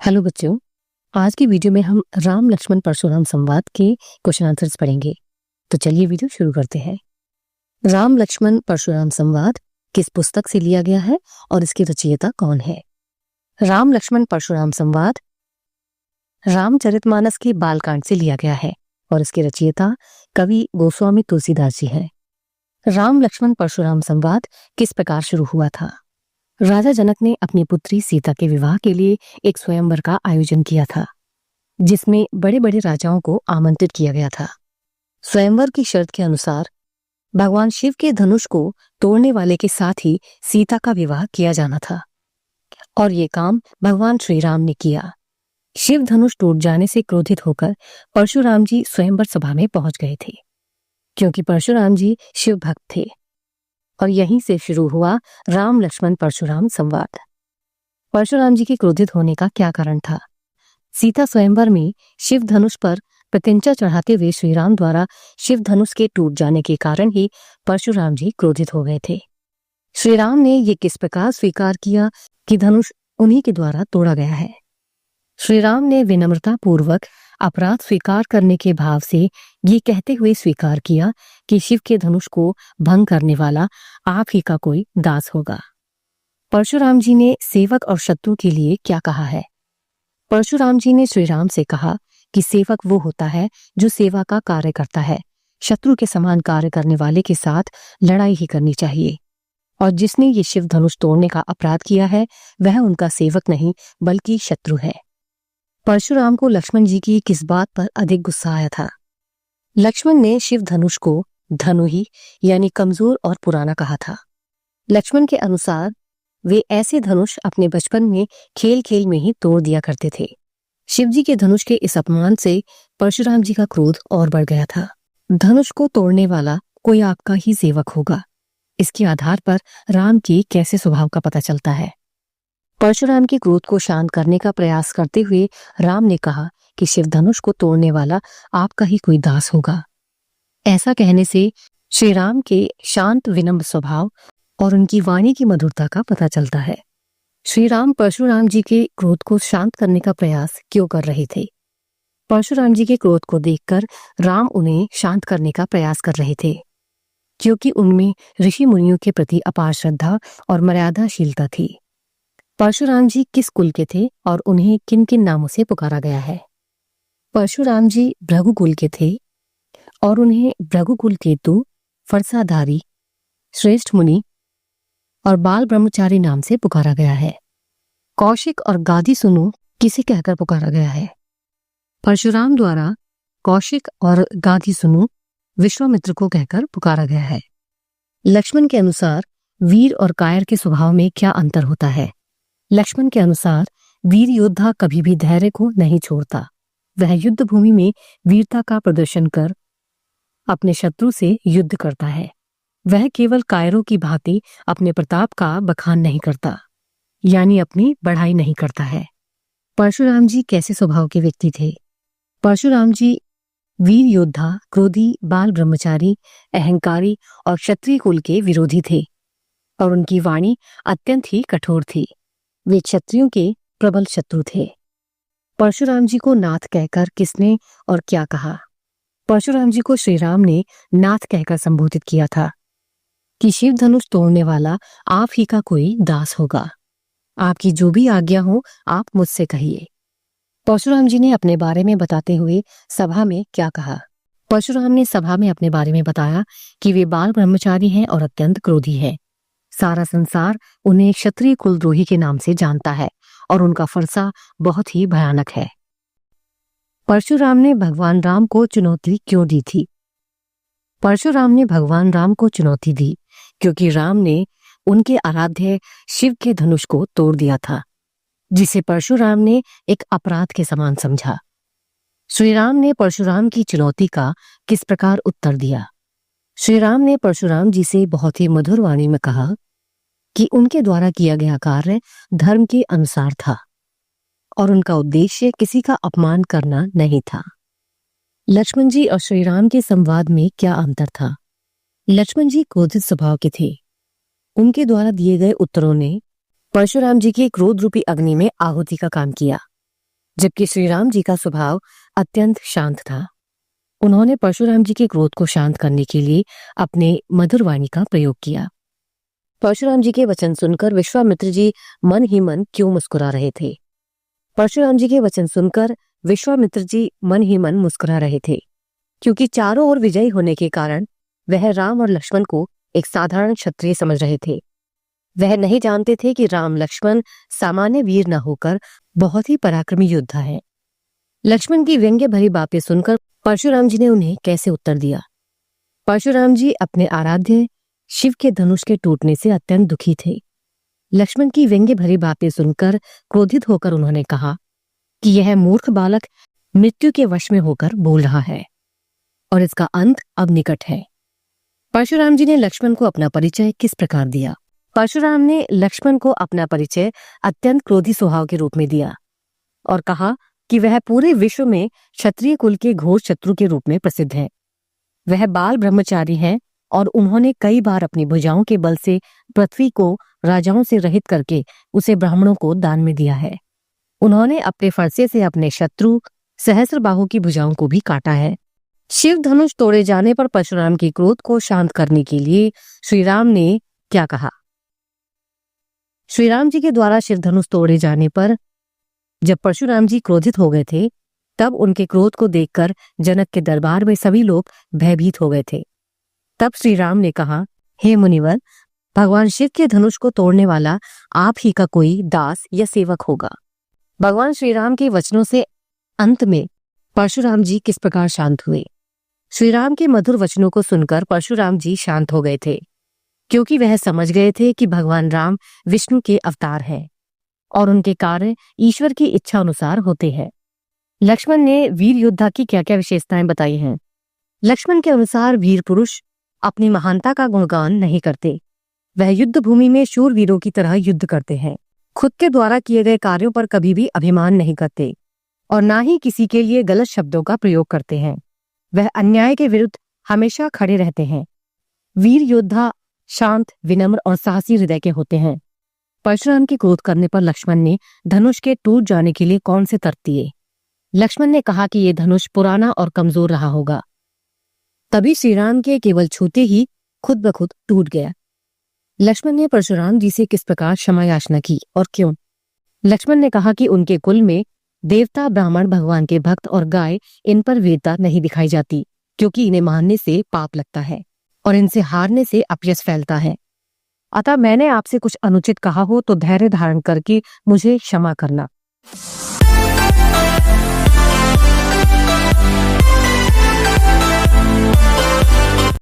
Hello बच्चों, आज की वीडियो में हम राम लक्ष्मण परशुराम संवाद के क्वेश्चन आंसर्स पढ़ेंगे। तो चलिए वीडियो शुरू करते हैं। राम लक्ष्मण परशुराम संवाद किस पुस्तक से लिया गया है और इसके रचयिता कौन है? राम लक्ष्मण परशुराम संवाद रामचरितमानस के बालकांड से लिया गया है और इसके रचयिता कवि गोस्वामी तुलसीदास जी हैं। राम लक्ष्मण परशुराम संवाद किस प्रकार शुरू हुआ था? राजा जनक ने अपनी पुत्री सीता के विवाह के लिए एक स्वयंवर का आयोजन किया था, जिसमें बड़े बड़े राजाओं को आमंत्रित किया गया था। स्वयंवर की शर्त के अनुसार भगवान शिव के धनुष को तोड़ने वाले के साथ ही सीता का विवाह किया जाना था, और ये काम भगवान श्री राम ने किया। शिव धनुष टूट जाने से क्रोधित होकर परशुराम जी स्वयंवर सभा में पहुंच गए थे, क्योंकि परशुराम जी शिव भक्त थे। और यहीं से शुरू हुआ राम लक्ष्मण परशुराम संवाद। परशुराम जी के क्रोधित होने का क्या कारण था? सीता स्वयंवर में शिव धनुष पर प्रत्यंचा चढ़ाते हुए श्री राम द्वारा शिव धनुष के टूट जाने के कारण ही परशुराम जी क्रोधित हो गए थे। श्री राम ने ये किस प्रकार स्वीकार किया कि धनुष उन्हीं के द्वारा तोड़ा गया है? श्री राम ने विनम्रता पूर्वक अपराध स्वीकार करने के भाव से ये कहते हुए स्वीकार किया कि शिव के धनुष को भंग करने वाला आप ही का कोई दास होगा। परशुराम जी ने सेवक और शत्रु के लिए क्या कहा है? परशुराम जी ने श्री राम से कहा कि सेवक वो होता है जो सेवा का कार्य करता है। शत्रु के समान कार्य करने वाले के साथ लड़ाई ही करनी चाहिए, और जिसने ये शिव धनुष तोड़ने का अपराध किया है वह उनका सेवक नहीं बल्कि शत्रु है। परशुराम को लक्ष्मण जी की किस बात पर अधिक गुस्सा आया था? लक्ष्मण ने शिव धनुष को धनुही यानी कमजोर और पुराना कहा था। लक्ष्मण के अनुसार वे ऐसे धनुष अपने बचपन में खेल खेल में ही तोड़ दिया करते थे। शिव जी के धनुष के इस अपमान से परशुराम जी का क्रोध और बढ़ गया था। धनुष को तोड़ने वाला कोई आपका ही सेवक होगा, इसके आधार पर राम के कैसे स्वभाव का पता चलता है। परशुराम के क्रोध को शांत करने का प्रयास करते हुए राम ने कहा कि शिव धनुष को तोड़ने वाला आपका ही कोई दास होगा। ऐसा कहने से श्री राम के शांत विनम्र स्वभाव और उनकी वाणी की मधुरता का पता चलता है। श्री राम परशुराम जी के क्रोध को शांत करने का प्रयास क्यों कर रहे थे? परशुराम जी के क्रोध को देखकर राम उन्हें शांत करने का प्रयास कर रहे थे, क्योंकि उनमें ऋषि मुनियों के प्रति अपार श्रद्धा और मर्यादाशीलता थी। परशुराम जी किस कुल के थे और उन्हें किन किन नामों से पुकारा गया है? परशुराम जी भृगुकुल के थे और उन्हें भृगुकुल केतु, फरसाधारी, श्रेष्ठ मुनि और बाल ब्रह्मचारी नाम से पुकारा गया है। कौशिक और गादी सुनु किसे कहकर पुकारा गया है? परशुराम द्वारा कौशिक और गादी सुनु विश्वामित्र को कहकर पुकारा गया है। लक्ष्मण के अनुसार वीर और कायर के स्वभाव में क्या अंतर होता है? लक्ष्मण के अनुसार वीर योद्धा कभी भी धैर्य को नहीं छोड़ता। वह युद्ध भूमि में वीरता का प्रदर्शन कर अपने शत्रु से युद्ध करता है। वह केवल कायरों की भांति अपने प्रताप का बखान नहीं करता, यानी अपनी बढ़ाई नहीं करता है। परशुराम जी कैसे स्वभाव के व्यक्ति थे? परशुराम जी वीर योद्धा, क्रोधी, बाल ब्रह्मचारी, अहंकारी और क्षत्रिय कुल के विरोधी थे, और उनकी वाणी अत्यंत ही कठोर थी। वे क्षत्रियों के प्रबल शत्रु थे। परशुराम जी को नाथ कहकर किसने और क्या कहा? परशुराम जी को श्री राम ने नाथ कहकर संबोधित किया था कि शिव धनुष तोड़ने वाला आप ही का कोई दास होगा। आपकी जो भी आज्ञा हो आप मुझसे कहिए। परशुराम जी ने अपने बारे में बताते हुए सभा में क्या कहा? परशुराम ने सभा में अपने बारे में बताया कि वे बाल ब्रह्मचारी हैं और अत्यंत क्रोधी हैं। सारा संसार उन्हें क्षत्रिय कुलद्रोही के नाम से जानता है और उनका फरसा बहुत ही भयानक है। परशुराम ने भगवान राम को चुनौती क्यों दी थी? परशुराम ने भगवान राम को चुनौती दी क्योंकि राम ने उनके आराध्य शिव के धनुष को तोड़ दिया था, जिसे परशुराम ने एक अपराध के समान समझा। श्री राम ने परशुराम की चुनौती का किस प्रकार उत्तर दिया? श्री राम ने परशुराम जी से बहुत ही मधुर वाणी में कहा कि उनके द्वारा किया गया कार्य धर्म के अनुसार था और उनका उद्देश्य किसी का अपमान करना नहीं था। लक्ष्मण जी और श्री राम के संवाद में क्या अंतर था? लक्ष्मण जी क्रोधित स्वभाव के थे। उनके द्वारा दिए गए उत्तरों ने परशुराम जी के क्रोध रूपी अग्नि में आहुति का काम किया। जबकि श्री राम जी का स्वभाव अत्यंत शांत था। उन्होंने परशुराम जी के क्रोध को शांत करने के लिए अपने मधुर वाणी का प्रयोग किया। परशुराम जी के वचन सुनकर विश्वामित्र जी मन ही मन क्यों मुस्कुरा रहे थे? परशुराम जी के वचन सुनकर विश्वामित्र जी मन ही मन मुस्कुरा रहे थे, क्योंकि चारों ओर विजयी होने के कारण वह राम और लक्ष्मण को एक साधारण क्षत्रिय समझ रहे थे। वह नहीं जानते थे कि राम लक्ष्मण सामान्य वीर न होकर बहुत ही पराक्रमी योद्धा है। लक्ष्मण की व्यंग्य भरी बातें सुनकर परशुराम जी ने उन्हें कैसे उत्तर दिया? परशुराम जी अपने आराध्य शिव के धनुष के टूटने से अत्यंत दुखी थे। लक्ष्मण की व्यंग्य भरी बातें सुनकर क्रोधित होकर उन्होंने कहा कि यह मूर्ख बालक मृत्यु के वश में होकर बोल रहा है और इसका अंत अब निकट है। परशुराम जी ने लक्ष्मण को अपना परिचय किस प्रकार दिया? परशुराम ने लक्ष्मण को अपना परिचय अत्यंत क्रोधी स्वभाव के रूप में दिया और कहा कि वह पूरे विश्व में क्षत्रिय कुल के घोर शत्रु के रूप में प्रसिद्ध है। वह बाल ब्रह्मचारी हैं और उन्होंने कई बार अपनी भुजाओं के बल से पृथ्वी को राजाओं से रहित करके उसे ब्राह्मणों को दान में दिया है। उन्होंने अपने फरसे से अपने शत्रु सहस्त्रबाहु की भुजाओं को भी काटा है। शिव धनुष तोड़े जाने पर परशुराम के क्रोध को शांत करने के लिए श्री राम ने क्या कहा? श्री राम जी के द्वारा शिव धनुष तोड़े जाने पर जब परशुराम जी क्रोधित हो गए थे, तब उनके क्रोध को देखकर जनक के दरबार में सभी लोग भयभीत हो गए थे। तब श्री राम ने कहा, हे मुनिवर, भगवान शिव के धनुष को तोड़ने वाला आप ही का कोई दास या सेवक होगा। भगवान श्री राम के वचनों से अंत में परशुराम जी किस प्रकार शांत हुए? श्री राम के मधुर वचनों को सुनकर परशुराम जी शांत हो गए थे, क्योंकि वह समझ गए थे कि भगवान राम विष्णु के अवतार हैं और उनके कार्य ईश्वर की इच्छा अनुसार होते हैं। लक्ष्मण ने वीर योद्धा की क्या क्या विशेषताएं बताई हैं? लक्ष्मण के अनुसार वीर पुरुष अपनी महानता का गुणगान नहीं करते। वह युद्ध भूमि में शूर वीरों की तरह युद्ध करते हैं। खुद के द्वारा किए गए कार्यों पर कभी भी अभिमान नहीं करते और ना ही किसी के लिए गलत शब्दों का प्रयोग करते हैं। वह अन्याय के विरुद्ध हमेशा खड़े रहते हैं। वीर योद्धा शांत, विनम्र और साहसी हृदय के होते हैं। परशुराम की क्रोध करने पर लक्ष्मण ने धनुष के टूट जाने के लिए कौन से तर्क दिए? लक्ष्मण ने कहा कि यह धनुष पुराना और कमजोर रहा होगा। तभी श्रीराम के केवल छूते ही खुद ब खुद टूट गया। लक्ष्मण ने परशुराम जी से किस प्रकार क्षमा याचना की और क्यों? लक्ष्मण ने कहा कि उनके कुल में देवता, ब्राह्मण, भगवान के भक्त और गाय, इन पर वीरता नहीं दिखाई जाती, क्योंकि इन्हें मानने से पाप लगता है और इनसे हारने से अपयश फैलता है। अतः मैंने आपसे कुछ अनुचित कहा हो तो धैर्य धारण करके मुझे क्षमा करना।